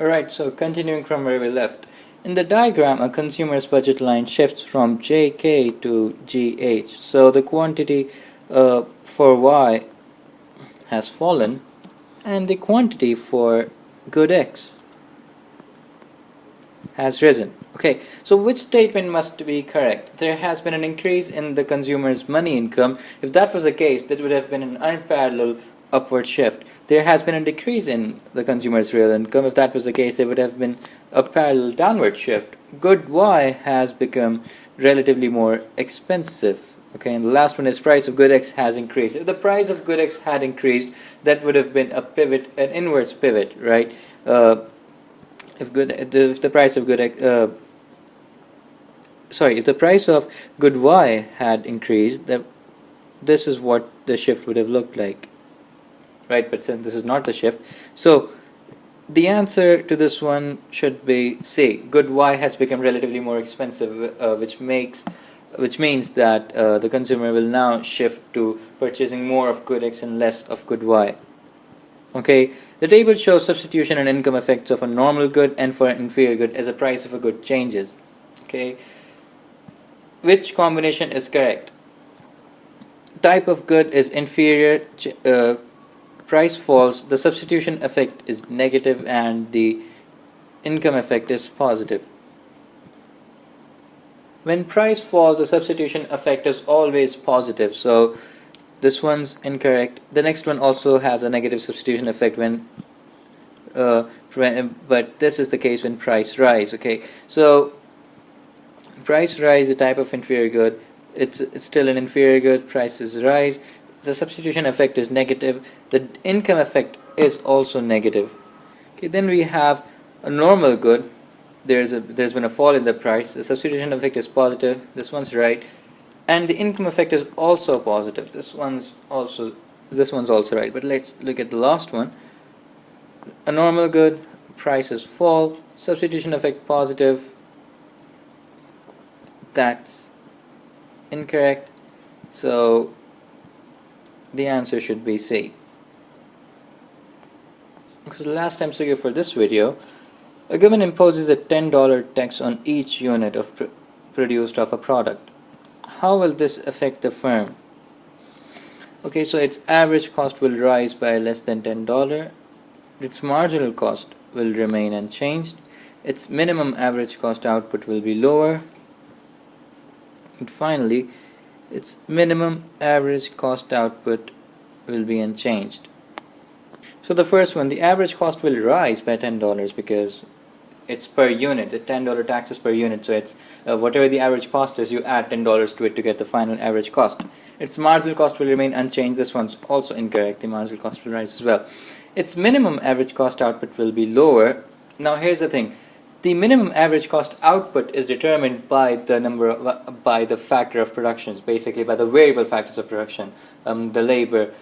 Alright, so continuing from where we left. In the diagram, a consumer's budget line shifts from JK to GH. So the quantity for Y has fallen and the quantity for good X has risen. Okay, so which statement must be correct? There has been an increase in the consumer's money income. If that was the case, that would have been an unparalleled upward shift. There has been a decrease in the consumer's real income. If that was the case, there would have been a parallel downward shift. Good Y has become relatively more expensive. Okay, and the last one is price of good X has increased. If the price of good X had increased, that would have been a pivot, an inverse pivot, right? If the price of good X, if the price of good Y had increased, this is what the shift would have looked like, right? But since this is not the shift, so the answer to this one should be C. Good Y has become relatively more expensive, which means that the consumer will now shift to purchasing more of good X and less of good Y. Okay, the table shows substitution and income effects of a normal good and for an inferior good as the price of a good changes. Okay, which combination is correct? Type of good is inferior, price falls, the substitution effect is negative, and the income effect is positive. When price falls, the substitution effect is always positive, so this one's incorrect. The next one also has a negative substitution effect but this is the case when price rise. Okay, so price rise, the type of inferior good, it's still an inferior good. Prices rise, the substitution effect is negative. The income effect is also negative. Okay, then we have a normal good. There's been a fall in the price. The substitution effect is positive. This one's right. And the income effect is also positive. This one's also right. But let's look at the last one. A normal good, prices fall, substitution effect positive. That's incorrect. So the answer should be C. Because the last time figure for this video, a government imposes a $10 tax on each unit of produced of a product. How will this affect the firm? Okay, so its average cost will rise by less than $10. Its marginal cost will remain unchanged. Its minimum average cost output will be lower. And finally, its minimum average cost output will be unchanged. So the first one, the average cost will rise by $10 because it's per unit. The $10 tax is per unit, so it's whatever the average cost is, you add $10 to it to get the final average cost. Its marginal cost will remain unchanged. This one's also incorrect. The marginal cost will rise as well. Its minimum average cost output will be lower. Now here's the thing. The minimum average cost output is determined by the factor of productions, basically by the variable factors of production, the labor,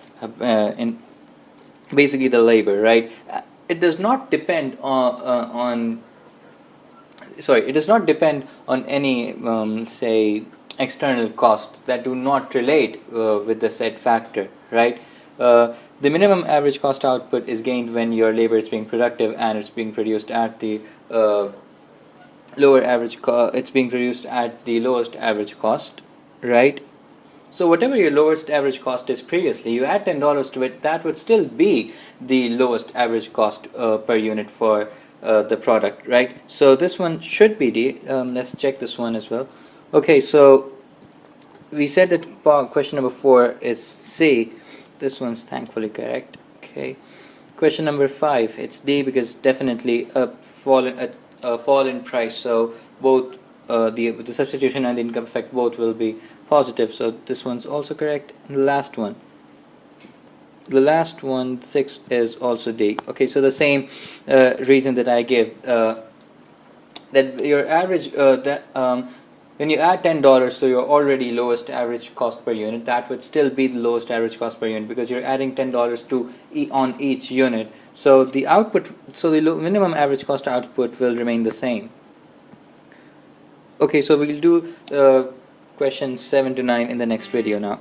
basically the labor, right? It does not depend it does not depend on any say external costs that do not relate with the said factor, right? The minimum average cost output is gained when your labor is being productive and it's being produced at the lower average it's being produced at the lowest average cost, right? So whatever your lowest average cost is previously, you add $10 to it, that would still be the lowest average cost per unit for the product, right? So this one should be D. Let's check this one as well. Okay, so we said that question number 4 is C. This one's thankfully correct. Okay, question number 5, it's D because definitely a fall in price. So both the substitution and the income effect both will be positive. So this one's also correct. And the last one, 6, is also D. Okay, so the same reason that I gave, that your average when you add $10 to your already lowest average cost per unit, that would still be the lowest average cost per unit because you're adding $10 to on each unit. So the output, so the minimum average cost output will remain the same. Okay, so we'll do questions 7 to 9 in the next video now.